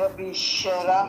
رب اشرح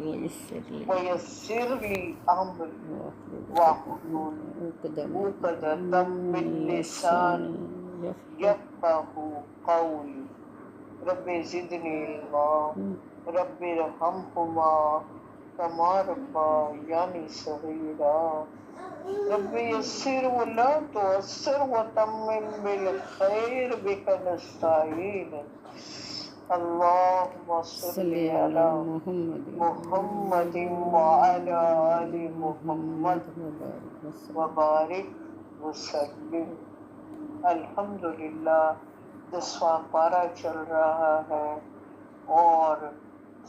ويسر لي ويسر لي امری واحلل واحلل عقدة عقدة من من لسانی لساني يفقه يفقهوا قولی رب زدنی علما رب ارحمهما كما ربياني صغيرا رب يسر ولا تعسر وتمم بالخير بك نستعين اللهم صل صل على على محمد محمد وعلى آل محمد محمد وبارك وسلم وبارک وسلم. الحمدللہ 10واں پارہ چل رہا ہے اور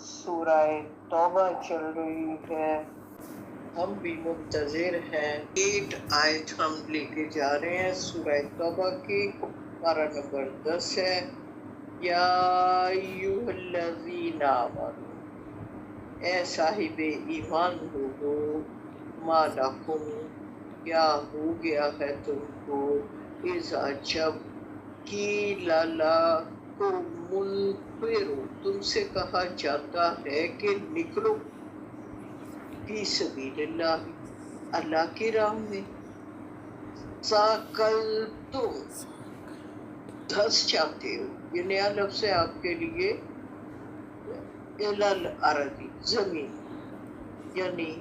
سورہ توبہ چل رہی ہے. ہم بھی منتظر ہیں. 8 آیت ہم لے کے جا رہے ہیں سورہ توبہ کی. پارہ نمبر 10 ہے. یا ایھا الذین آمنوا، اے صاحب ایمان لوگو، ما لکم، کیا ہو گیا ہے تم کو، اذا جب قیل لکم انفروا، تم سے کہا جاتا ہے کہ نکلو، فی سبیل اللہ، اللہ کی راہ میں، ثاقلتم، دھس جاتے ہو. یہ نیا لفظ ہے آپ کے لیے. الارض، زمین، یعنی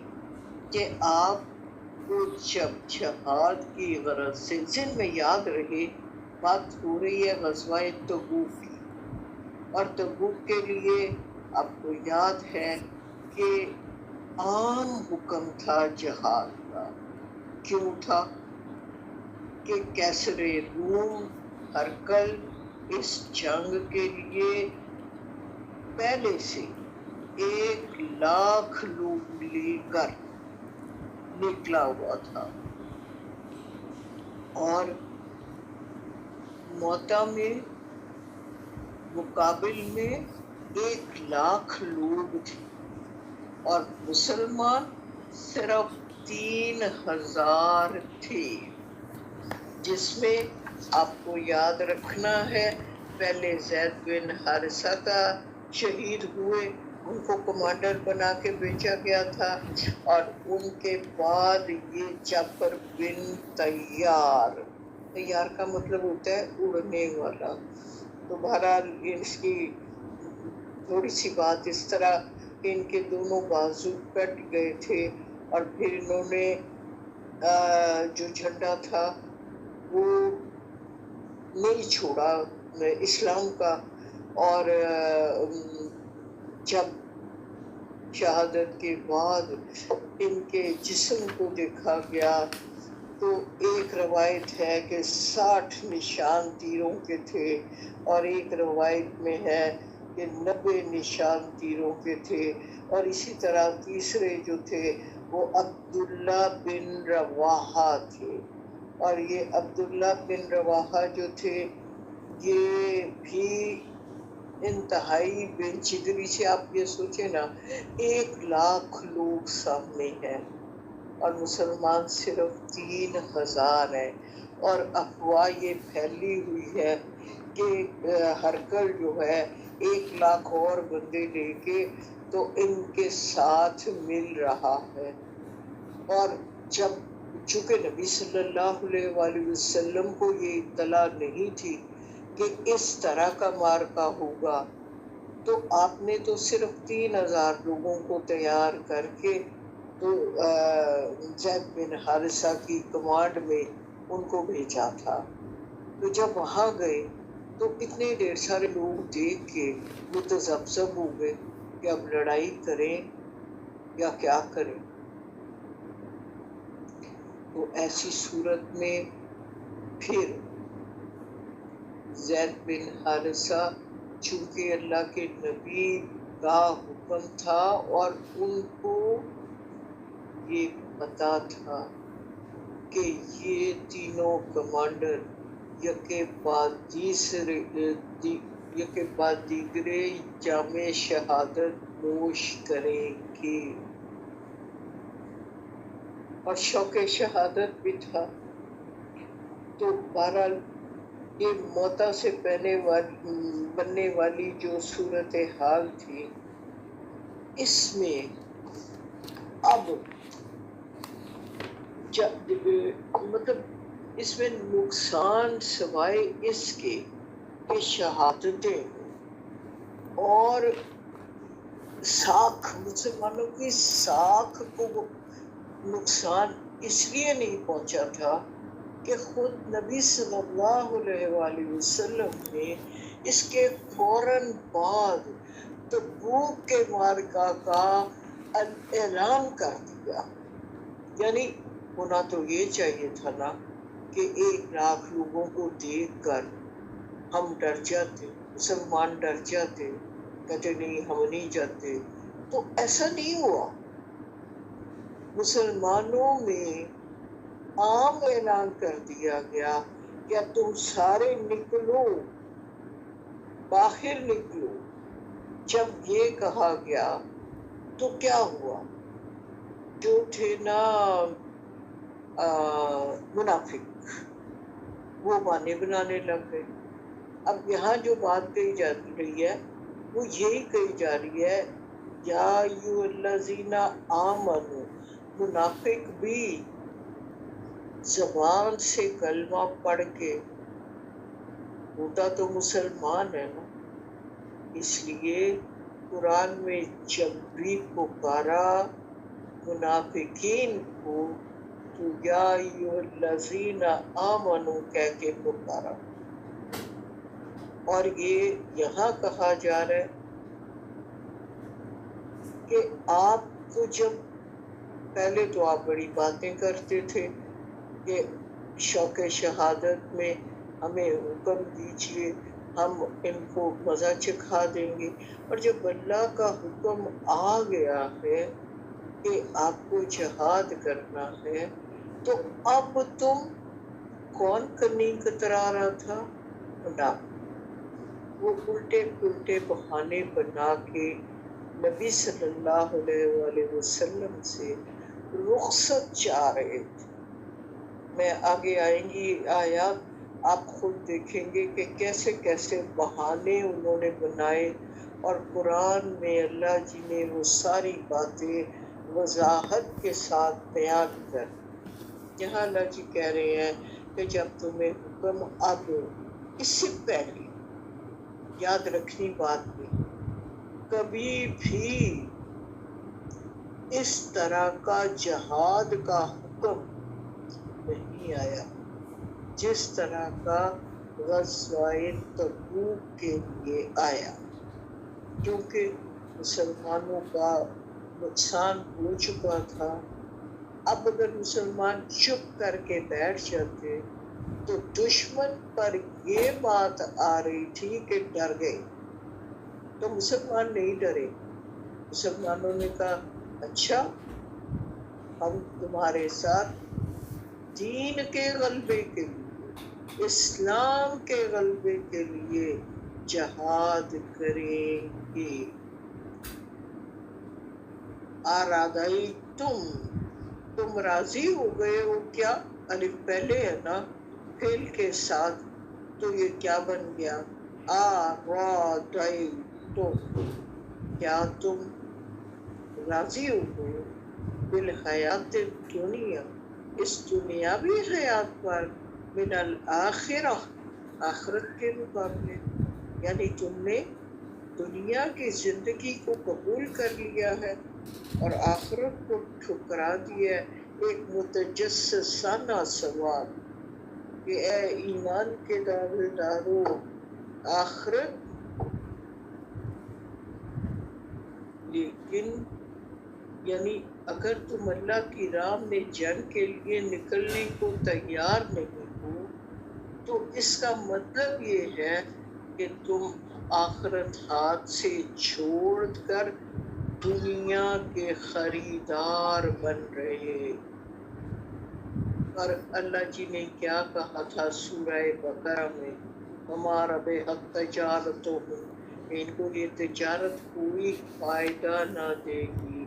کہ آپ کو جب جہاد کی غرض سے، ذہن میں یاد رہے بات ہو رہی ہے غزوہ تبوک کی، اور تبوک کے لیے آپ کو یاد ہے کہ عام حکم تھا جہاد کا. کیوں تھا؟ کہ کیسر روم ہرکل اس جنگ کے لیے پہلے سے 1,00,000 لوگ لے کر نکلا ہوا تھا، اور موتا میں مقابل میں 1,00,000 لوگ تھے، اور مسلمان صرف 3,000 تھے، جس میں آپ کو یاد رکھنا ہے پہلے زید بن حارثہ کا شہید ہوئے، ان کو کمانڈر بنا کے بھیجا گیا تھا، اور ان کے بعد یہ جعفر بن طیار، طیار کا مطلب ہوتا ہے اڑنے والا. تو بہرحال اس کی تھوڑی سی بات اس طرح کہ ان کے دونوں بازو کٹ گئے تھے، اور پھر انہوں نے جو جھنڈا تھا وہ نہیں چھوڑا اسلام کا، اور جب شہادت کے بعد ان کے جسم کو دیکھا گیا تو ایک روایت ہے کہ 60 نشان تیروں کے تھے، اور ایک روایت میں ہے کہ 90 نشان تیروں کے تھے، اور اسی طرح تیسرے جو تھے وہ عبداللہ بن رواحہ تھے. اور یہ عبداللہ بن رواحہ جو تھے یہ بھی انتہائی بے جگری سے، آپ یہ سوچیں نا 1,00,000 لوگ سامنے ہیں اور مسلمان صرف 3,000 ہیں، اور افواہ یہ پھیلی ہوئی ہے کہ ہرکل جو ہے 1,00,000 اور بندے لے کے تو ان کے ساتھ مل رہا ہے. اور جب چونکہ نبی صلی اللہ علیہ وآلہ وسلم کو یہ اطلاع نہیں تھی کہ اس طرح کا مارکا ہوگا، تو آپ نے تو صرف 3,000 لوگوں کو تیار کر کے تو زید بن حارثہ کی کمانڈ میں ان کو بھیجا تھا. تو جب وہاں گئے تو اتنے ڈھیر سارے لوگ دیکھ کے متذبذب ہو گئے کہ اب لڑائی کریں یا کیا کریں. تو ایسی صورت میں پھر زید بن حارثہ، چونکہ اللہ کے نبی کا حکم تھا اور ان کو یہ پتا تھا کہ یہ تینوں کمانڈر یکے بعد دیگرے جام شہادت نوش کریں گے، اور شوق شہادت بھی تھا. تو بہرحال یہ موتا سے بننے والی جو صورت حال تھی، اس میں اب مطلب اس میں نقصان سوائے اس کے کہ شہادتیں اور ساکھ، مسلمانوں کی ساکھ کو نقصان اس لیے نہیں پہنچا تھا کہ خود نبی صلی اللہ علیہ وآلہ وسلم نے اس کے فوراً بعد تبوک کے معرکہ کا اعلان کر دیا. یعنی ہونا تو یہ چاہیے تھا نا کہ 1,00,000 لوگوں کو دیکھ کر ہم ڈر جاتے، مسلمان ڈر جاتے، کہتے نہیں ہم نہیں جاتے. تو ایسا نہیں ہوا. مسلمانوں میں عام اعلان کر دیا گیا کہ تم سارے نکلو، باہر نکلو. جب یہ کہا گیا تو کیا ہوا؟ جو تھے نا منافق، وہ بہانے بنانے لگ گئے. اب یہاں جو بات کہی جا رہی ہے وہ یہی کہی جا رہی ہے، یا ایھا الذین آمنوا، منافق بھی زبان سے کلمہ پڑھ کے ہوتا تو مسلمان ہے نا. اس لیے قرآن میں جب بھی پکارا منافقین کو تو یا ایھا الذین آمنوا کہہ کے پکارا. اور یہ یہاں کہا جا رہا ہے کہ آپ کو جب پہلے تو آپ بڑی باتیں کرتے تھے کہ شوق شہادت میں ہمیں حکم دیجیے، ہم ان کو مزہ چکھا دیں گے. اور جب اللہ کا حکم آ گیا ہے کہ آپ کو جہاد کرنا ہے تو اب تم کون کنی کترا رہا تھا؟ نہ، وہ الٹے پلٹے بہانے بنا کے نبی صلی اللہ علیہ وآلہ وسلم سے رخصت چاہ رہے تھے. میں آگے آئیں گی آیات، آپ خود دیکھیں گے کہ کیسے کیسے بہانے انہوں نے بنائے. اور قرآن میں اللہ جی نے وہ ساری باتیں وضاحت کے ساتھ بیان کر. یہاں اللہ جی کہہ رہے ہیں کہ جب تمہیں حکم، اب اس سے پہلے یاد رکھنی بات نہیں، کبھی بھی اس طرح کا جہاد کا حکم نہیں آیا جس طرح کا غزوہ تبوک کے لیے آیا، کیونکہ مسلمانوں کا نقصان ہو چکا تھا. اب اگر مسلمان چپ کر کے بیٹھ جاتے تو دشمن پر یہ بات آ رہی تھی کہ ڈر گئے. تو مسلمان نہیں ڈرے. مسلمانوں نے کہا اچھا ہم تمہارے ساتھ دین کے غلبے کے لیے، اسلام کے غلبے کے لیے جہاد کریں گے. آرادائی تم راضی ہو گئے ہو کیا؟ الف پہلے ہے نا فعل کے ساتھ، تو یہ کیا بن گیا؟ آرادائی کیا تم راضی ہو گئے بالحیات دنیا، اس دنیاوی حیات پر، من الآخرہ، آخرت کے مقابلے. یعنی تم نے دنیا کی زندگی کو قبول کر لیا ہے اور آخرت کو ٹھکرا دیا ہے. ایک متجسسانہ سوال کہ اے ایمان کے دعوے دارو، آخرت، لیکن یعنی اگر تم اللہ کی راہ میں جنگ کے لیے نکلنے کو تیار نہیں ہو تو اس کا مطلب یہ ہے کہ تم آخرت ہاتھ سے چھوڑ کر دنیا کے خریدار بن رہے. اور اللہ جی نے کیا کہا تھا سورہ بقرہ میں، ہمارا بے حق تجارتوں میں، ان کو یہ تجارت کوئی فائدہ نہ دے گی.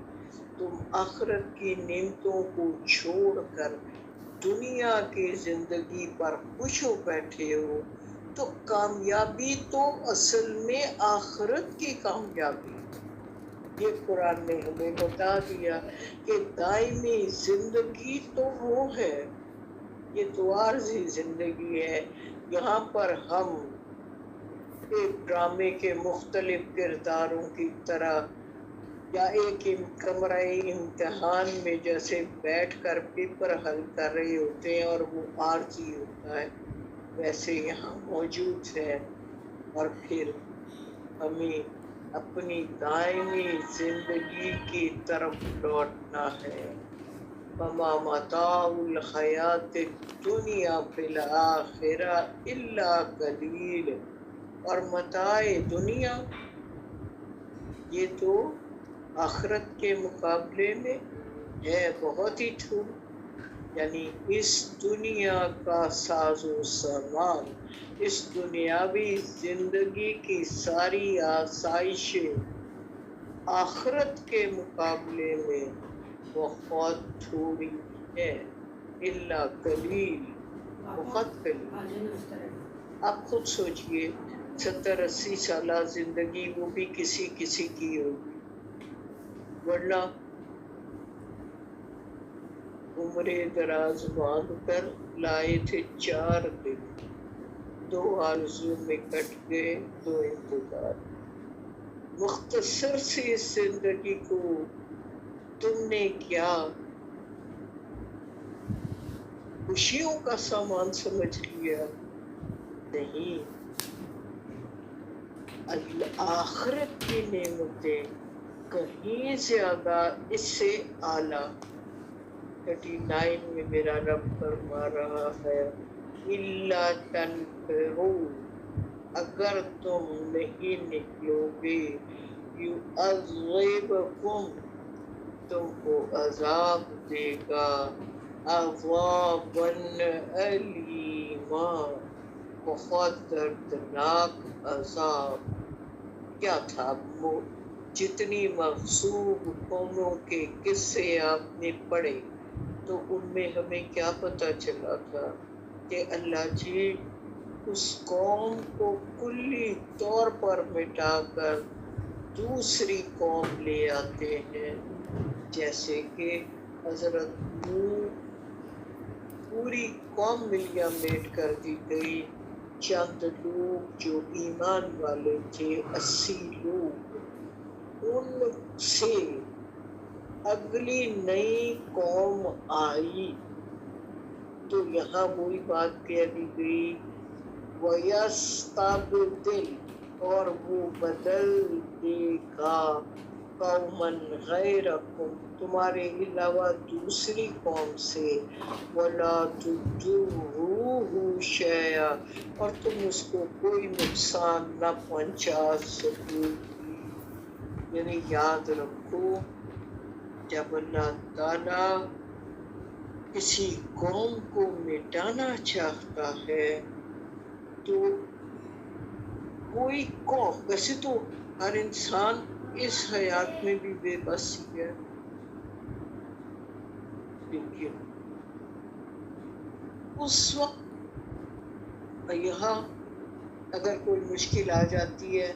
تم آخرت کی نعمتوں کو چھوڑ کر دنیا کی زندگی پر خوش ہو بیٹھے ہو، تو کامیابی تو اصل میں آخرت کی کامیابی، یہ قرآن نے ہمیں بتا دیا کہ دائمی زندگی تو وہ ہے، یہ تو عارضی زندگی ہے۔ یہاں پر ہم ایک ڈرامے کے مختلف کرداروں کی طرح یا ایک کمرہ امتحان میں جیسے بیٹھ کر پیپر حل کر رہے ہوتے ہیں اور وہ عارضی ہوتا ہے، ویسے یہاں موجود ہے، اور پھر ہمیں اپنی دائمی زندگی کی طرف لوٹنا ہے۔ وَمَا مَتَاعُ الْحَيَاةِ الدُّنْيَا فِي الْآخِرَةِ إِلَّا قَلِيلٌ، اور متاع دنیا یہ تو آخرت کے مقابلے میں ہے بہت ہی تھوڑی، یعنی اس دنیا کا ساز و سامان، اس دنیاوی زندگی کی ساری آسائشیں آخرت کے مقابلے میں بہت تھوڑی ہے، الا قلیل، بہت قلیل۔ آپ خود سوچئے 70-80 سالہ زندگی وہ بھی کسی کسی کی ہوگی، ورنہ عمرے دراز باندھ کر لائے تھے 4 دن، 2 آرزو میں کٹ گئے 2 انتظار۔ مختصر سی اس زندگی کو تم نے کیا خوشیوں کا سامان سمجھ لیا؟ نہیں، آخرت کی نعمتیں کہیں زیادہ اس سے اعلیٰ۔ 39 میں میرا رب فرما رہا ہے اِلَّا تَنْفِرُوا، اگر تم نہیں نکلو گے، يُعَذِّبْكُمْ، تم کو عذاب دے گا، عَذَابًا أَلِيمًا، بہت دردناک عذاب۔ کیا تھا؟ جتنی مغصوب قوموں کے قصے آپ نے پڑھے تو ان میں ہمیں کیا پتہ چلا تھا کہ اللہ جی اس قوم کو کلی طور پر مٹا کر دوسری قوم لے آتے ہیں، جیسے کہ حضرت نوح، پوری قوم ملیامیٹ کر دی گئی، چند لوگ جو ایمان والے تھے 80 لوگ، ان سے اگلی نئی قوم آئی تو یہاں وہی بات کہہ دی گئی وَيَسْتَبْدِلْ، اور وہ بدل دے گا قوماً غیرکم، تمہارے علاوہ دوسری قوم سے، وَلَا تُضُرُّوهُ شَيْئًا، اور تم اس کو کوئی نقصان نہ پہنچا سکو گی۔ یعنی یاد رکھو جب اللہ تعالیٰ کسی قوم کو مٹانا چاہتا ہے تو کوئی قوم، ویسے تو ہر انسان اس حیات میں بھی بے بس ہی ہے، لیکن اس وقت یہاں اگر کوئی مشکل آ جاتی ہے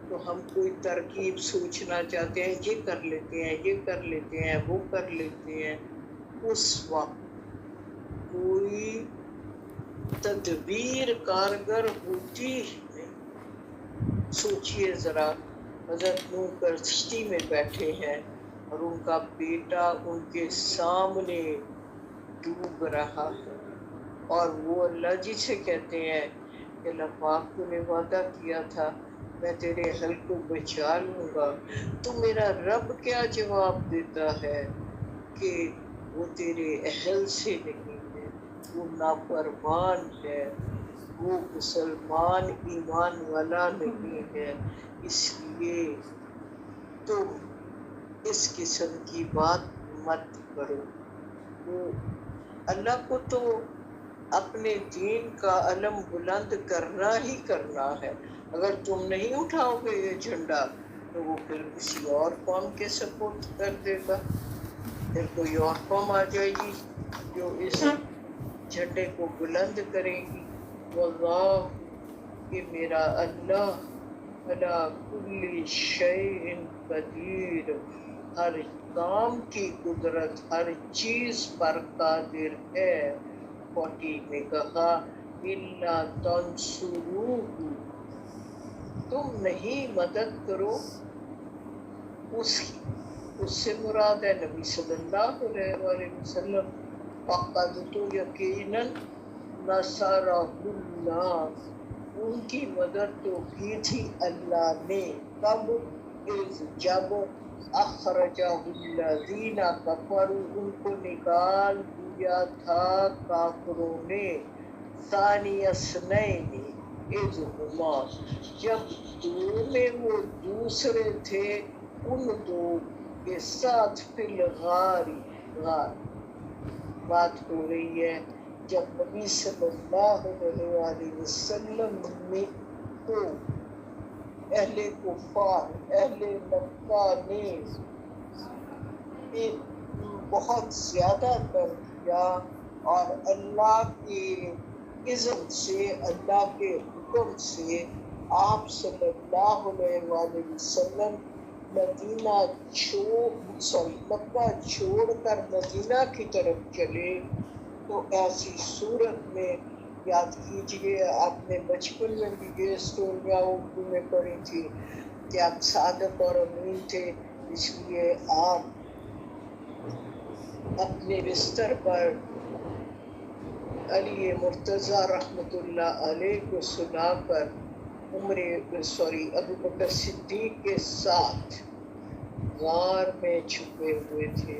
تو ہم کوئی ترکیب سوچنا چاہتے ہیں، یہ کر لیتے ہیں، یہ کر لیتے ہیں، وہ کر لیتے ہیں، اس وقت کوئی تدبیر کارگر ہوتی نہیں۔ سوچئے ذرا، حضرت نوح کشتی میں بیٹھے ہیں اور ان کا بیٹا ان کے سامنے ڈوب رہا ہے، اور وہ اللہ جی سے کہتے ہیں کہ اللہ پاک تو نے وعدہ کیا تھا میں تیرے اہل کو بچا لوں گا، تو میرا رب کیا جواب دیتا ہے کہ وہ تیرے اہل سے نہیں ہے، وہ نافرمان ہے، وہ مسلمان ایمان والا نہیں ہے، اس لیے تم اس قسم کی بات مت کرو۔ وہ اللہ کو تو اپنے دین کا علم بلند کرنا ہی کرنا ہے، اگر تم نہیں اٹھاؤ گے یہ جھنڈا تو وہ پھر کسی اور قوم کے سپورٹ کر دے گا، پھر کوئی اور قوم آ جائے گی جو اس جھنڈے کو بلند کرے گی۔ واللہ کہ میرا اللہ علی کل شیء قدیر، ہر کام کی قدرت، ہر چیز پر قادر ہے۔ 40 میں کہا الا تنصروہ، تم نہیں مدد کرو اس کی، اس سے مراد ہے نبی صلی اللہ علیہ وآلہ وسلم۔ فقد، تو یقیناً، نصرہ اللہ، ان کی مدد تو کی تھی اللہ نے، کب؟ اذ، جب، اخرجہ الذین کفروا، ان کو نکال دیا تھا کافروں نے، ثانی اثنین، اذ ہما، جب دو میں وہ دوسرے تھے، ان دو کے ساتھ، فی الغار، غار، بات ہو رہی ہے جب نبی صلی اللہ علیہ وآلہ وسلم نے کو اہل کفار، اہل مکہ نے بہت زیادہ تر کیا، اور اللہ کے اذن سے، اللہ کے حکم سے آپ صلی اللہ علیہ وآلہ وسلم مکہ چھوڑ کر مدینہ کی طرف چلے۔ تو ایسی صورت میں یاد کیجئے، آپ نے بچپن میں بھی یہ اسٹوریاں اردو میں پڑھی تھی کہ آپ صادق اور امین تھے، اس لیے آپ اپنے بستر پر علی مرتضیٰ رحمۃ اللہ علیہ کو سنا کر ابو بکر صدیق کے ساتھ غار میں چھپے ہوئے تھے۔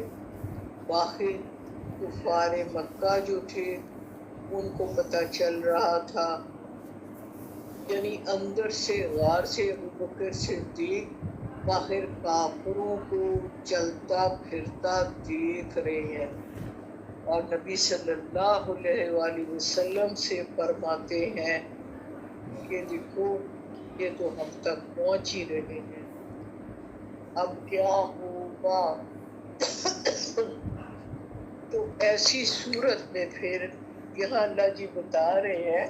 باہر کفار مکہ جو تھے ان کو پتہ چل رہا تھا، یعنی اندر سے غار سے ابو بکر صدیق باہر کافروں کو چلتا پھرتا دیکھ رہے ہیں، اور نبی صلی اللہ علیہ وآلہ وسلم سے فرماتے ہیں کہ دیکھو یہ تو ہم تک پہنچ ہی رہے ہیں، اب کیا ہوگا؟ تو ایسی صورت میں پھر یہاں اللہ جی بتا رہے ہیں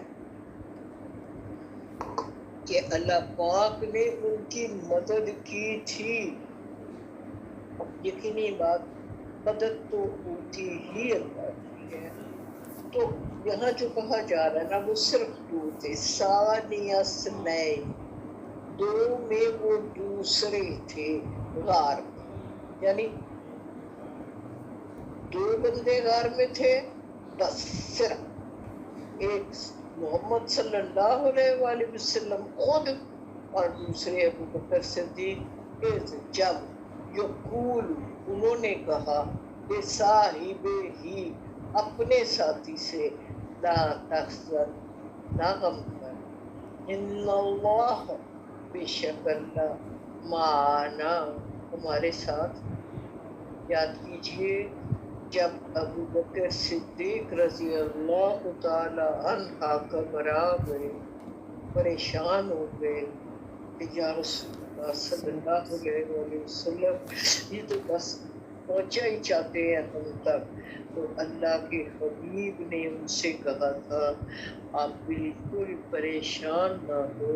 کہ اللہ پاک نے ان کی مدد کی تھی۔ یقینی بات، مدد تو ہوتی ہی اللہ کی ہے۔ تو یہاں جو کہا جا رہا ہے نا، وہ صرف دو تھے، ثانی اثنین، دو میں وہ دوسرے تھے غار میں، یعنی دو بندے غار میں تھے، بس صرف ایک محمد صلی اللہ علیہ وآلہ وسلم خود، اور دوسرے ابو بکر صدیق، جب یقول، انہوں نے کہا، بے صاحب ہی، اپنے ساتھی سے، لا تحزن، نہ غم کر، ان اللہ، بے شک اللہ، معنا، ہمارے ساتھ۔ یاد کیجئے جب ابو بکر صدیق رضی اللہ تعالی عنہ گھبرا گئے، پریشان ہو گئے کہ یا رسول اللہ صلی اللہ علیہ وآلہ وسلم، یہ تو بس پہنچا ہی چاہتے ہیں ہم تک، تو اللہ کے حبیب نے ان سے کہا تھا آپ بالکل پریشان نہ ہو،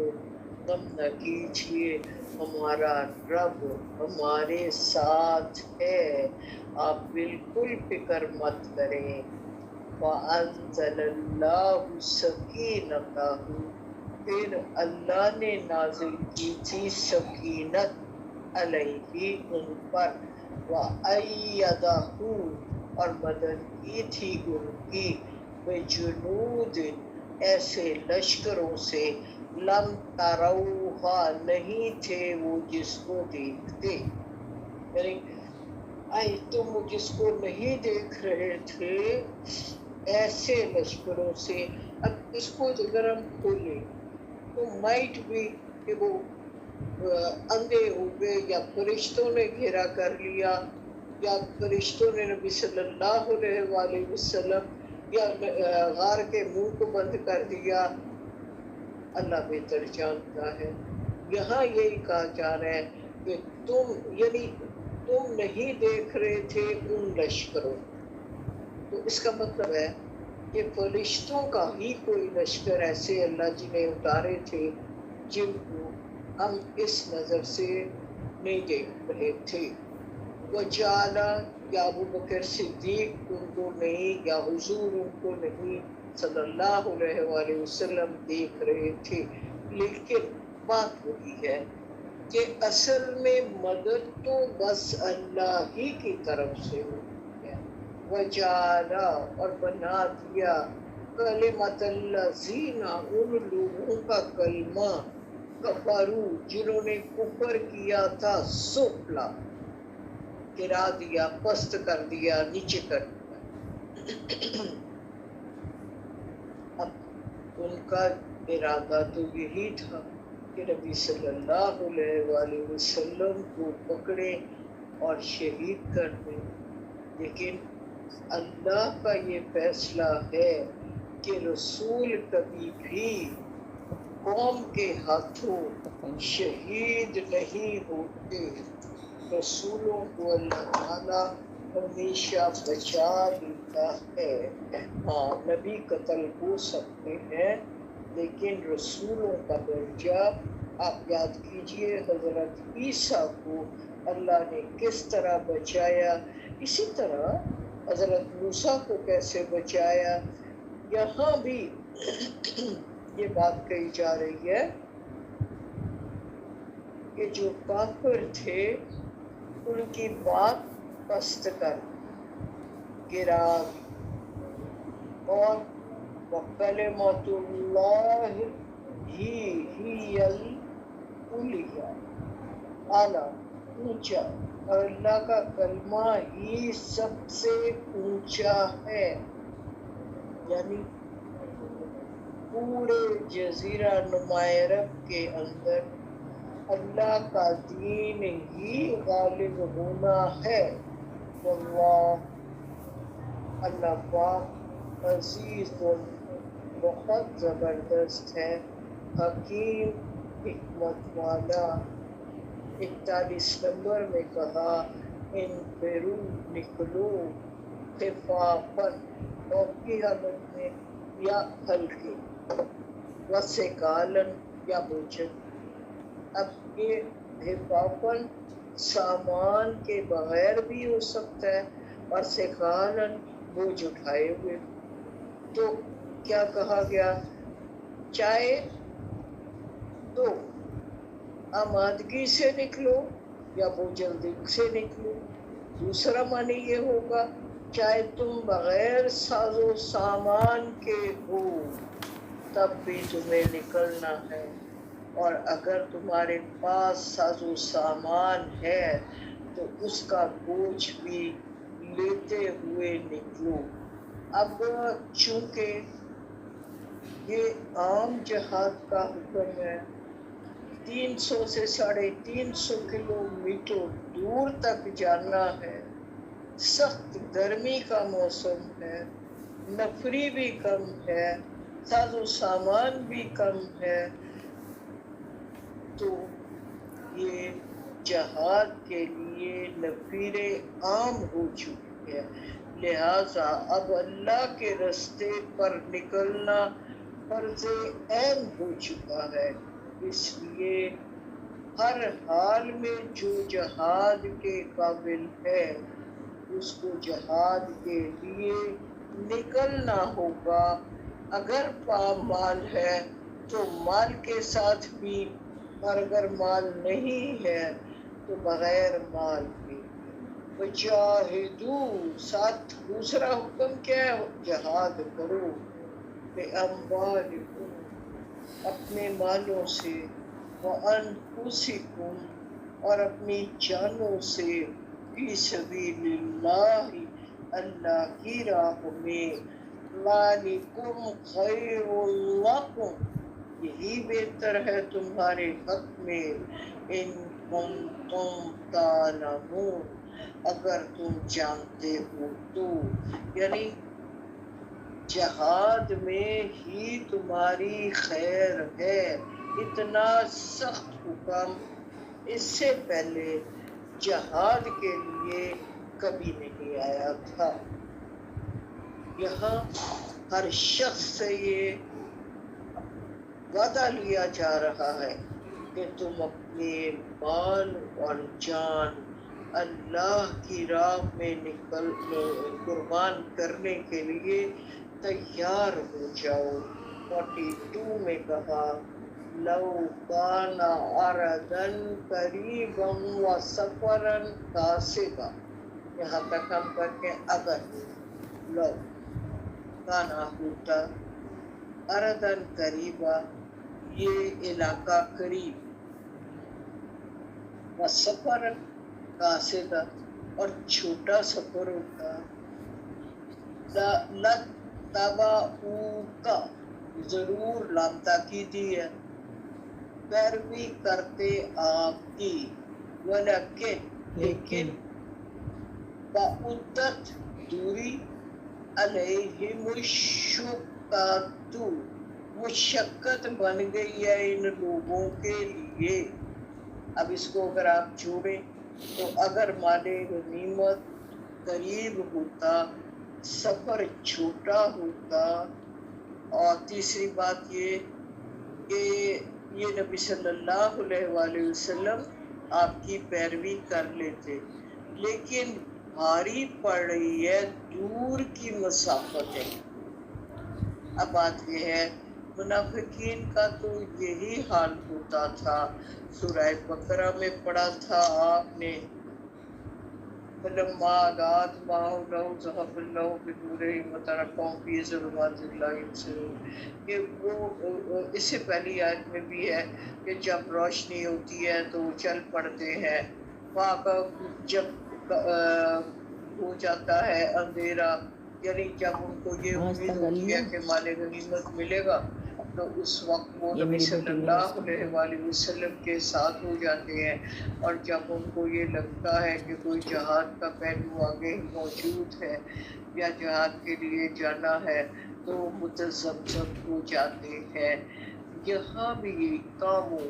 غم نہ کیجیے، ہمارا رب ہمارے ساتھ ہے، آپ بالکل فکر مت کریں۔ وَأَنزَلَ اللَّهُ سَكِينَتَهُ، پھر اللہ نے نازل کی تھی سکینت علیہ، ان پر، وَأَيَّدَهُ، اور مدد کی تھی ان کی، بِجُنُودٍ، ایسے لشکروں سے، لم تروہا، نہیں تھے وہ جس کو دیکھتے، یعنی تم جس کو نہیں دیکھ رہے تھے، ایسے لشکروں سے۔ اب اس کو اگر ہم کھولیں تو مائٹ بھی کہ وہ اندھے ہو گئے، یا فرشتوں نے گھیرا کر لیا، یا فرشتوں نے نبی صلی اللہ علیہ وآلہ وسلم یا غار کے منہ کو بند کر دیا، اللہ بہتر جانتا ہے۔ یہاں یہی کہا جا رہا ہے کہ تم، یعنی تم نہیں دیکھ رہے تھے ان لشکروں، تو اس کا مطلب ہے کہ فرشتوں کا ہی کوئی لشکر ایسے اللہ جی نے اتارے تھے جن کو ہم اس نظر سے نہیں دیکھ رہے تھے. وجعلا یا ابو بکر صدیق ان کو نہیں یا حضور ان کو نہیں صلی اللہ علیہ وآلہ وسلم دیکھ رہے تھے. لیکن بات وہی ہے کہ اصل میں مدد تو بس اللہ ہی کی طرف سے ہوتی ہے. وجعلا اور بنا دیا کلمۃ الذین ان لوگوں کا کلمہ کفروا جنہوں نے کفر کیا تھا سفلا گرا دیا پست کر دیا نیچے کر دیا. اب ان کا ارادہ تو یہی تھا کہ نبی صلی اللہ علیہ وآلہ وسلم کو پکڑے اور شہید کر دیں. لیکن اللہ کا یہ فیصلہ ہے کہ رسول کبھی بھی قوم کے ہاتھوں شہید نہیں ہوتے. رسولوں کو اللہ تعالیٰ ہمیشہ بچا لیتا ہے. ہاں نبی قتل ہو سکتے ہیں لیکن رسولوں کا درجہ آپ یاد کیجئے حضرت عیسیٰ کو اللہ نے کس طرح بچایا، اسی طرح حضرت موسیٰ کو کیسے بچایا. یہاں بھی یہ بات کہی جا رہی ہے کہ جو کافر تھے ان کی بات پست کر گرا اور وَكَلِمَةُ اللَّهِ ہی العلیٰ اعلیٰ اونچا، اور اللہ کا کلمہ ہی سب سے اونچا ہے. یعنی پورے جزیرہ نمائے عرب کے اندر اللہ کا دین ہی غالب ہونا ہے. واللہ اللہ پاک عزیز بہت زبردست ہے، حکیم حکمت والا. 41 نمبر میں کہا ان پیرو نکلو خفافن اور کی حالت میں یا ہلکے وسکالن یا بوجھل. اب یہ خفافن سامان کے بغیر بھی ہو سکتا ہے اور سکالن بوجھ اٹھائے ہوئے. تو کیا کہا گیا؟ چاہے تو آمادگی سے نکلو یا بوجھلدی سے نکلو. دوسرا معنی یہ ہوگا چاہے تم بغیر ساز و سامان کے ہو تب بھی تمہیں نکلنا ہے، اور اگر تمہارے پاس ساز و سامان ہے تو اس کا بوجھ بھی لیتے ہوئے نکلو. اب چونکہ یہ عام جہاد کا حکم ہے، 300 سے 350 کلومیٹر دور تک جانا ہے، سخت گرمی کا موسم ہے، نفری بھی کم ہے، ساز و سامان بھی کم ہے، تو یہ جہاد کے لیے نفیریں عام ہو چکی ہے. لہٰذا اب اللہ کے راستے پر نکلنا فرض عین ہو چکا ہے. اس لیے ہر حال میں جو جہاد کے قابل ہے اس کو جہاد کے لیے نکلنا ہوگا. اگر مال ہے تو مال کے ساتھ بھی، اور اگر مال نہیں ہے تو بغیر مال بھی. وجاہدو ساتھ دوسرا حکم کیا ہے؟ جہاد کرو بِأَمْوَالِكُمْ اپنے مالوں سے، وَأَنفُسِكُمْ اور اپنی جانوں سے، فی سبیل اللہ اللہ کی راہ میں. ذَلِكُمْ خَيْرٌ لَكُمْ یہی بہتر ہے تمہارے حق میں. ان کنتم تعلمون اگر تم جانتے ہو تو، یعنی جہاد میں ہی تمہاری خیر ہے. اتنا سخت حکم اس سے پہلے جہاد کے لیے کبھی نہیں آیا تھا. یہاں ہر شخص سے یہ وعدہ لیا جا رہا ہے کہ تم اپنے مال اور جان اللہ کی راہ میں قربان کرنے کے لیے تیار ہو جاؤ۔ 42 میں کہا لو کان عرضا قریبا وسفرا قاصدا، یہاں تک ہم کرتے ہیں اگر لو کانا ہوتا اردن قریبا، یہ علاقہ قریب، و سفر قاصدہ اور چھوٹا سفر ہوتا، لَتَّبَعُوكَ ضرور لام تاکیدی ہے، پیروی کرتے آپ کی، لیکن بعدت دوری، علیہم الشقۃ مشقت بن گئی ہے ان لوگوں کے لیے۔ اب اس کو اگر آپ جوڑیں تو اگر مال غنیمت قریب ہوتا، سفر چھوٹا ہوتا، اور تیسری بات یہ کہ یہ نبی صلی اللہ علیہ وآلہ وسلم آپ کی پیروی کر لیتے، لیکن بھاری پڑ رہی ہے، دور کی مسافت ہے۔ اب بات یہ ہے منافقین کا تو یہی حال ہوتا تھا۔ سورہ بقرہ میں پڑھا تھا آپ نے فلما ضاقت معه لو ذهب الله بنورهم وتركهم في ظلمات لا يبصرون، کہ وہ اس سے پہلی آیت میں بھی ہے کہ جب روشنی ہوتی ہے تو وہ چل پڑتے ہیں، وہاں جب ہو جاتا ہے اندھیرا، یعنی جب ان کو یہ امید ہوتی ہے کہ مال غنیمت ملے گا تو اس وقت وہ نبی صلی اللہ علیہ وآلہ وسلم کے ساتھ ہو جاتے ہیں، اور جب ان کو یہ لگتا ہے کہ کوئی جہاد کا پہلو آگے موجود ہے یا جہاد کے لیے جانا ہے تو متذبذب ہو جاتے ہیں۔ یہاں بھی یہ کاموں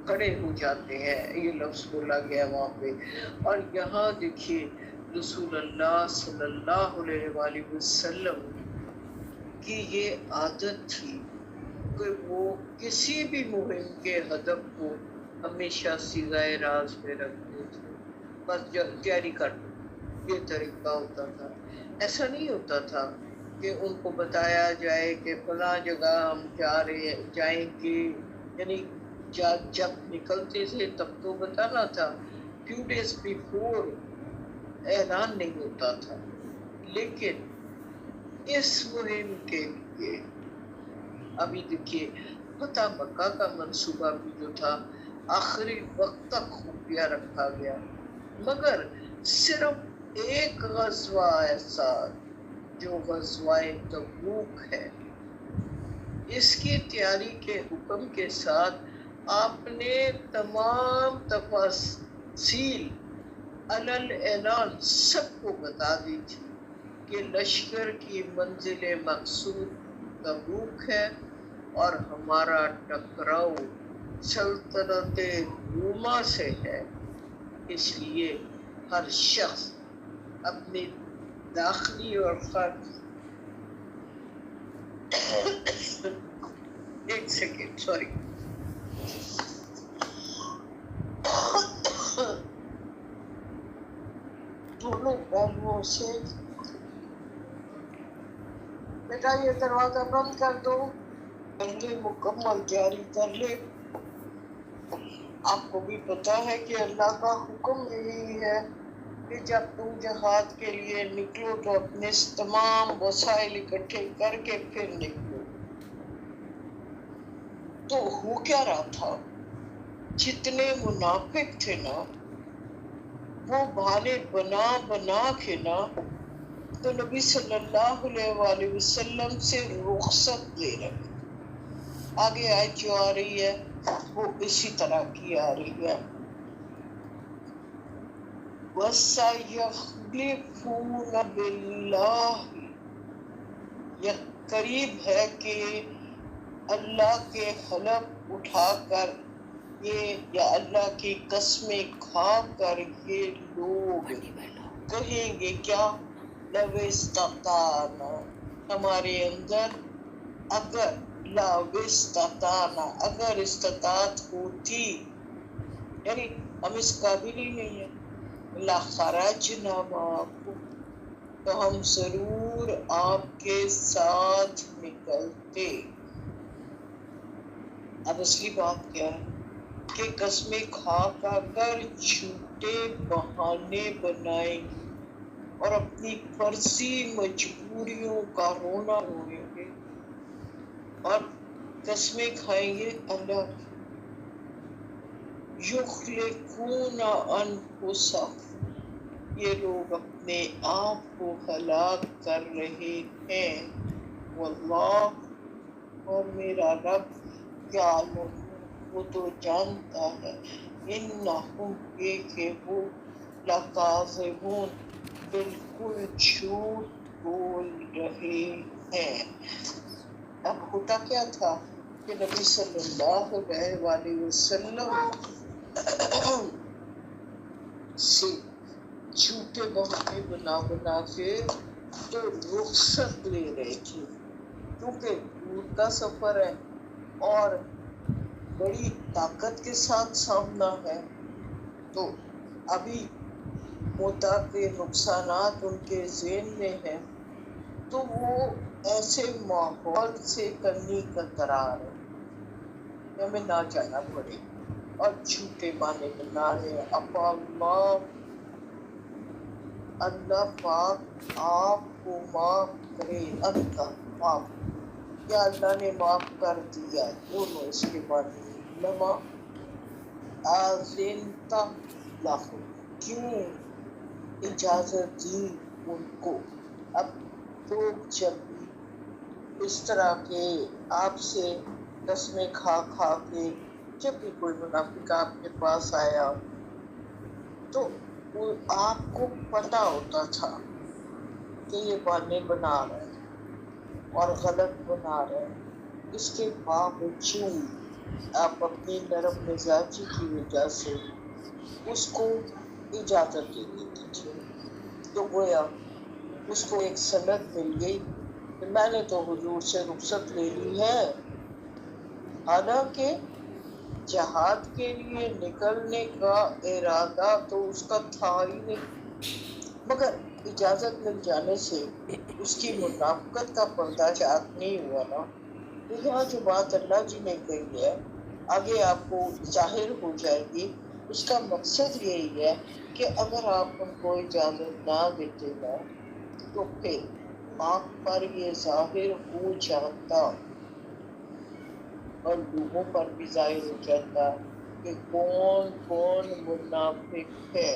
کھڑے ہو جاتے ہیں، یہ لفظ بولا گیا وہاں پہ، اور یہاں دیکھیے رسول اللہ صلی اللہ علیہ وآلہ وسلم کی یہ عادت تھی کہ وہ کسی بھی مہم کے ہدف کو ہمیشہ صیغۂ راز میں رکھتے تھے، بس تیاری کر، یہ طریقہ ہوتا تھا۔ ایسا نہیں ہوتا تھا کہ ان کو بتایا جائے کہ فلاں جگہ ہم جائیں گے، یعنی جب نکلتے تھے تب تو بتانا تھا، فیو ڈیز بیفور اعلان نہیں ہوتا تھا، لیکن اس مہم کے لیے ابھی دیکھیے فتح مکہ کا منصوبہ بھی جو تھا آخری وقت تک خفیہ رکھا گیا، مگر صرف ایک غزوہ ایسا جو غزوہ تبوک ہے، اس کی تیاری کے حکم کے ساتھ آپ نے تمام تفاصیل علل اعلان سب کو بتا دی تھی کہ لشکر کی منزل مقصود تبوک ہے اور ہمارا ٹکراؤ سلطنت روما سے ہے، اس لیے ہر شخص اپنی داخلی اور خارجی ایک سیکنڈ سوری دونوں پہلوؤں سے بیٹا یہ دروازہ بند کر دو، پہلے مکمل تیاری کر لے۔ آپ کو بھی پتا ہے کہ اللہ کا حکم یہی ہے کہ جب تم جہاد کے لیے نکلو تو اپنے تمام وسائل اکٹھے کر کے پھر نکلو۔ تو ہو کیا رہا تھا، جتنے منافق تھے نا وہ بہانے بنا کے نا تو نبی صلی اللہ علیہ وآلہ وسلم سے رخصت لے رہے۔ آگے آیت جو آ رہی ہے وہ اسی طرح کی آ رہی ہے، وَسَيَحْلِفُونَ بِاللَّهِ، یہ قریب ہے کہ اللہ کے حلف اٹھا کر یہ یا اللہ کی قسمیں کھا کر یہ لوگ کہیں گے کیا، لو استطعنا، ہمارے اندر اگر، لو استطعنا، اگر استطاعت ہوتی، یعنی ہم اس قابل ہی نہیں ہیں، لخرجنا معکم، تو ہم ضرور آپ کے ساتھ نکلتے۔ اب اصلی بات کیا ہے کہ قسمیں کھا کھا کر جھوٹے بہانے بنائیں گے اور اپنی فرضی مجبوریوں کا رونا روئیں گے اور قسمیں کھائیں گے اللہ کی۔ یخلقون انفسہم، یہ لوگ اپنے آپ کو ہلاک کر رہے ہیں، واللہ، اور میرا رب، یعلم، وہ تو جانتا ہے، انہم، کہ وہ، لکاذبون، بالکل جھوٹ بول رہے ہیں۔ اب ہوتا کیا تھا کہ نبی صلی اللہ علیہ وآلہ وسلم سے جھوٹے بہانے بنا بنا کے تو رخصت لے رہے تھے، کیونکہ دور کا سفر ہے اور بڑی طاقت کے ساتھ سامنا ہے، تو ابھی موتا کے نقصانات ان کے ذہن میں ہیں، تو وہ ایسے ماحول سے کرنی کترا رہے کہ ہمیں نہ جانا پڑے اور جھوٹے بانے بنا رہے۔ اب اللہ پاک آپ کو معاف کرے، اب کا معاف، یا اللہ نے معاف کر دیا، دونوں اس کے معنی لما آذنتا لہو، کیوں اجازت دی ان کو۔ اب لوگ جب بھی اس طرح کے آپ سے قسمیں کھا کھا کے، جب بھی کوئی منافق آپ کے پاس آیا تو وہ آپ کو پتا ہوتا تھا کہ یہ بہانے بنا رہے ہیں اور غلط بنا رہے ہیں، اس کے باوجود آپ اپنی نرم مزاجی کی وجہ سے اس کو اجازت دے دیتے تھے، تو گویا اس کو ایک سند مل گئی کہ میں نے تو حضور سے رخصت لے لی ہے، حالانکہ جہاد کے لیے نکلنے کا ارادہ تو اس کا تھا ہی نہیں، مگر اجازت مل جانے سے اس کی منافقت کا پردہ چاک نہیں ہوا نا۔ تو یہاں جو بات اللہ جی نے کہی ہے آگے آپ کو ظاہر ہو جائے گی، اس کا مقصد یہی ہے کہ اگر آپ ان کو اجازت نہ دیتے نا تو پھر آپ پر یہ ظاہر ہو جاتا اور لوگوں پر بھی ظاہر ہو جاتا کہ کون کون منافق ہے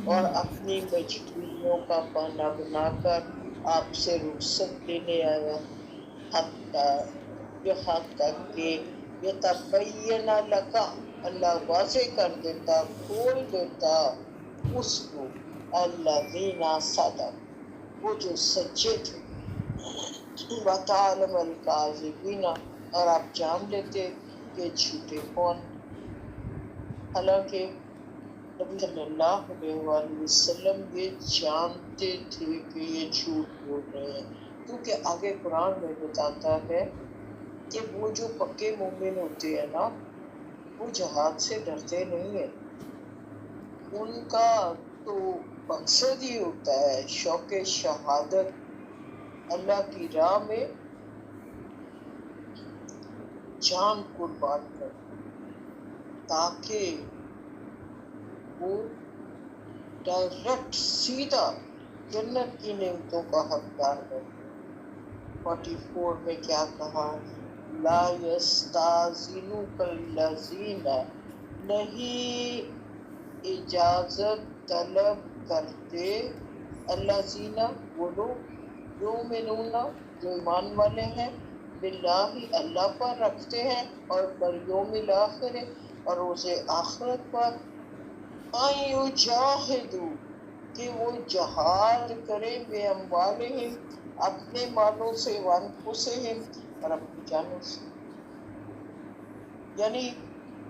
اور اپنی مجبوریوں کا بہانہ بنا کر آپ سے رخصت لینے آیا، یہاں تک کہ یتبین لکا، اللہ واضح کر دیتا، کھول دیتا اس کو، الذین صدقوا، وہ جو سچے تھے، وتعلم الکاذبین، اور آپ جان لیتے کہ جھوٹے کون ہیں۔ حالانکہ نبی صلی اللہ علیہ وآلہ وسلم یہ جانتے تھے کہ یہ جھوٹ بول رہے ہیں، کیونکہ آگے قرآن میں بتاتا ہے کہ وہ جو پکے مومن ہوتے ہیں نا، وہ جہاد سے ڈرتے نہیں ہیں، ان کا تو مقصد ہی ہوتا ہے شوق شہادت، اللہ کی راہ میں جان قربان کر، تاکہ وہ ڈائریکٹ سیدھا جنت کی نعمتوں کا حقدار بنے۔ 44 میں کیا کہا، لا یستاذنک الذین، نہیں اجازت طلب کرتے، الذین، وہ لوگ، یؤمنون، جو ایمان والے ہیں، باللہ، اللہ پر رکھتے ہیں، اور بالیوم الاخر، اور روز آخرت پر، ان یجاہدوا، کہ وہ جہاد کریں، بے اموالہم، اپنے مالوں سے، وانفسہم، اور اپنی جانوں سے، یعنی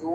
2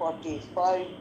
45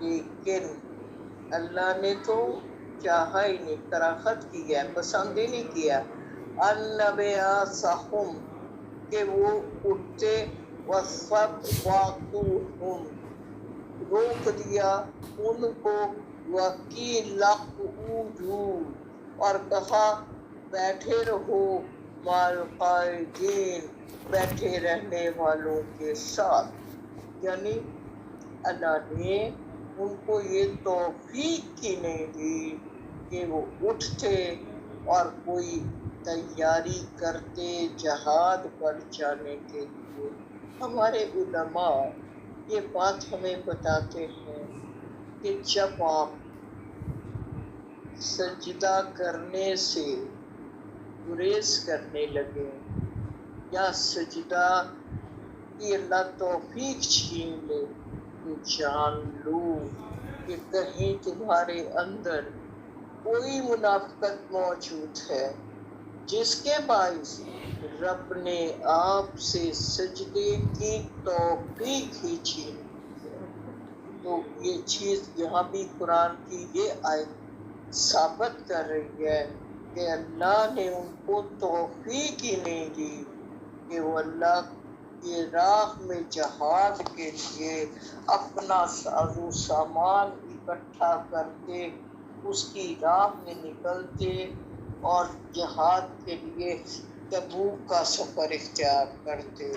لیکن اللہ نے تو چاہا ہی نہیں، کراہت کی ہے، پسند ہی نہیں کیا انبیاسہم کہ وہ اٹھتے، وَصَبَّقُوہم روک دیا ان کو، وَقِيلَ اقْعُدُوا اور کہا بیٹھے رہو، مع القاعدین بیٹھے رہنے والوں کے ساتھ، یعنی اللہ نے ان کو یہ توفیق ہی نہیں دی کہ وہ اٹھتے اور کوئی تیاری کرتے جہاد پر جانے کے لیے۔ ہمارے علماء یہ بات ہمیں بتاتے ہیں کہ جب آپ سجدہ کرنے سے گریز کرنے لگے یا سجدہ کی اللہ توفیق چھین لے، تو جان لو کہ کہیں تمہارے اندر کوئی منافقت موجود ہے، جس کے باعث رب نے آپ سے سجدے کی توفیق ہی چھین لی ہے۔ تو یہ چیز یہاں بھی قرآن کی یہ آیت ثابت کر رہی ہے کہ اللہ نے ان کو توفیق ہی نہیں دی کہ وہ اللہ کی راہ میں جہاد کے لیے اپنا ساز و سامان اکٹھا کرتے، اس کی راہ میں نکلتے اور جہاد کے لیے تبوک کا سفر اختیار کرتے۔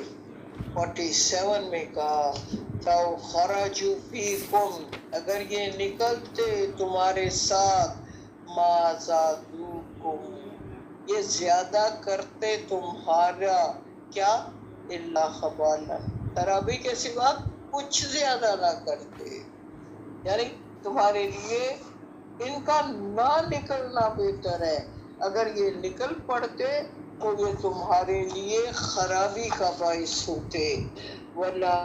47 میں کہا لو خرجوا فیکم اگر یہ نکلتے تمہارے ساتھ، ما زادوکم یہ زیادہ کرتے تمہارا کیا، الا خبالا خرابی کے سوا کچھ زیادہ نہ کرتے، یعنی تمہارے لیے ان کا نہ نکلنا بہتر ہے، اگر یہ نکل پڑتے تو یہ تمہارے لیے خرابی کا باعث ہوتے۔ ولا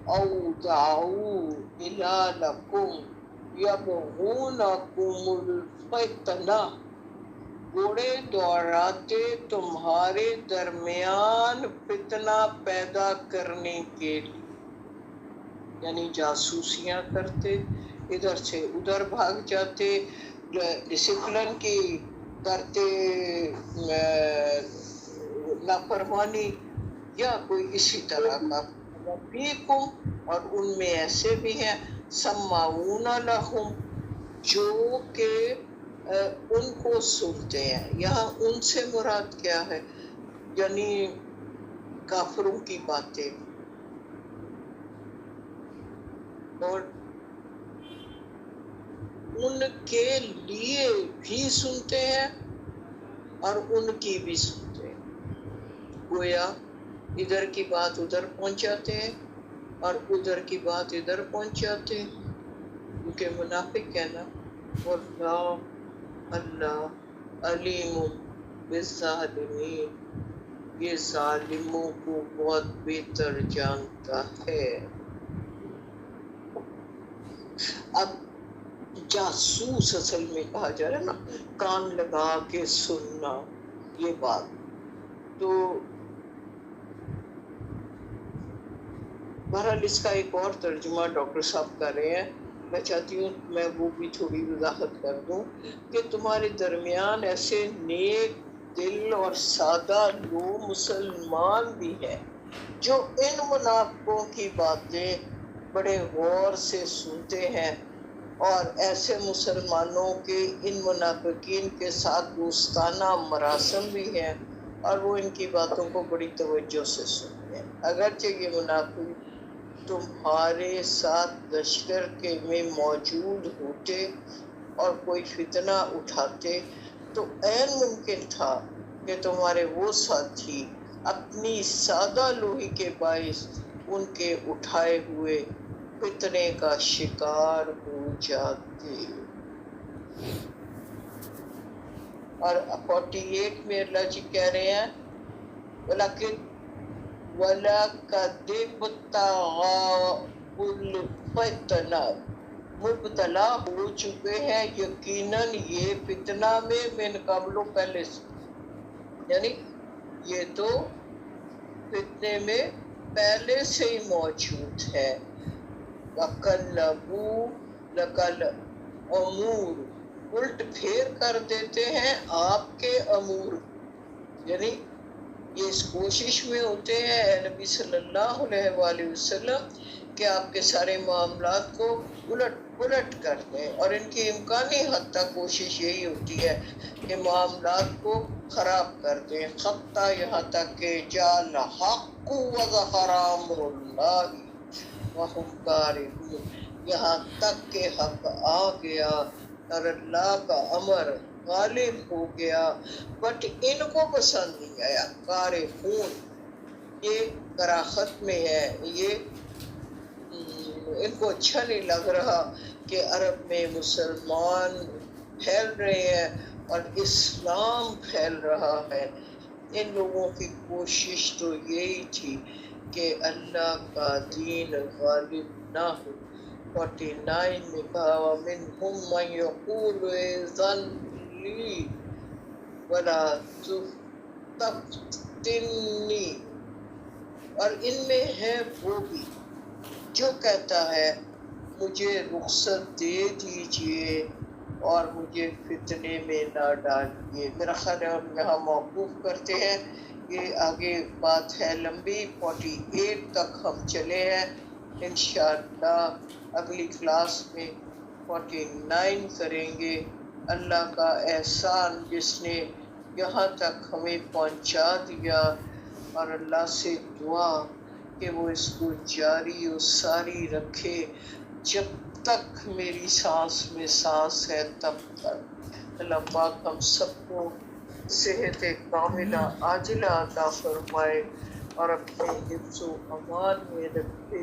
اودعوا خلالکم یبغونکم الفتنہ گھوڑے دوڑاتے تمہارے درمیان فتنہ پیدا کرنے کے لیے، یعنی جاسوسیاں کرتے، ادھر سے ادھر بھاگ جاتے، ڈسپلن کی کرتے نافرمانی یا کوئی اسی طرح کا۔ فیکم اور ان میں ایسے بھی ہیں سماعون لہم جو کہ ان کو سنتے ہیں۔ یہاں ان سے مراد کیا ہے، یعنی کافروں کی باتیں، اور ان کے لیے بھی سنتے ہیں اور ان کی بھی سنتے ہیں، گویا ادھر کی بات ادھر پہنچاتے ہیں اور ادھر کی بات ادھر پہنچاتے ہیں، کیونکہ منافق ہے نا۔ اللہ علیم بالظالمین یہ ظالموں کو بہت بہتر جانتا ہے۔ اب جاسوس اصل میں کہا جا رہا ہے نا، کان لگا کے سننا، یہ بات تو بہرحال اس کا ایک اور ترجمہ ڈاکٹر صاحب کر رہے ہیں، میں چاہتی ہوں میں وہ بھی تھوڑی وضاحت کر دوں کہ تمہارے درمیان ایسے نیک دل اور سادہ لوگ مسلمان بھی ہیں جو ان منافقوں کی باتیں بڑے غور سے سنتے ہیں، اور ایسے مسلمانوں کے ان منافقین کے ساتھ دوستانہ مراسم بھی ہیں، اور وہ ان کی باتوں کو بڑی توجہ سے سنتے ہیں۔ اگرچہ یہ منافق تمہارے ساتھ لشکر کے میں موجود ہوتے اور کوئی فتنہ اٹھاتے تو عین ممکن تھا کہ تمہارے وہ ساتھی اپنی سادہ لوہی کے باعث ان کے اٹھائے ہوئے فتنے کا شکار ہو جاتے۔ اور 48 میں اللہ جی کہہ رہے ہیں وَلَكِنْ وَلَقَدِ ابْتَغَاءُ الْفِتْنَةَ مبتلا ہو چکے ہیں یقیناً یہ فتنہ میں من قبل پہلے سے، یعنی یہ تو فتنے میں پہلے سے ہی موجود ہے۔ وَقَلَّبُوا لَكَ الْأُمُورُ، الٹ پھیر کر دیتے ہیں آپ کے امور، یعنی یہ اس کوشش میں ہوتے ہیں اے نبی صلی اللہ علیہ وآلہ وسلم کہ آپ کے سارے معاملات کو الٹ پلٹ کر دیں، اور ان کی امکانی حد تک کوشش یہی ہوتی ہے کہ معاملات کو خراب کر دیں، حتیٰ یہاں تک کہ جعل حق وظہر امر اللہ وہم کارہون، یہاں تک کہ حق آ گیا اور اللہ کا امر غالب ہو گیا، بٹ ان کو پسند نہیں آیا۔ کارہون یہ کراخت میں ہے، یہ ان کو اچھا نہیں لگ رہا کہ عرب میں مسلمان پھیل رہے ہیں اور اسلام پھیل رہا ہے۔ ان لوگوں کی کوشش تو یہی تھی کہ اللہ کا دین غالب نہ ہو۔ 49 میں کہا وَمِنْهُمْ مَنْ يَقُولُ اِذَنْ لِي وَلَا تُفْتِنِّي، اور ان میں ہے وہ بھی جو کہتا ہے مجھے رخصت دے دیجئے اور مجھے فتنے میں نہ ڈالیے۔ میرا خیال ہے ہم یہاں موقوف کرتے ہیں، یہ آگے بات ہے لمبی، 48 تک ہم چلے ہیں، انشاءاللہ اگلی کلاس میں 49 کریں گے۔ اللہ کا احسان جس نے یہاں تک ہمیں پہنچا دیا، اور اللہ سے دعا کہ وہ اس کو جاری و ساری رکھے جب تک میری سانس میں سانس ہے تب تک۔ اللہ پاک ہم سب کو صحت کاملہ عاجلہ عطا فرمائے اور اپنے حفظ و امان میں رکھے۔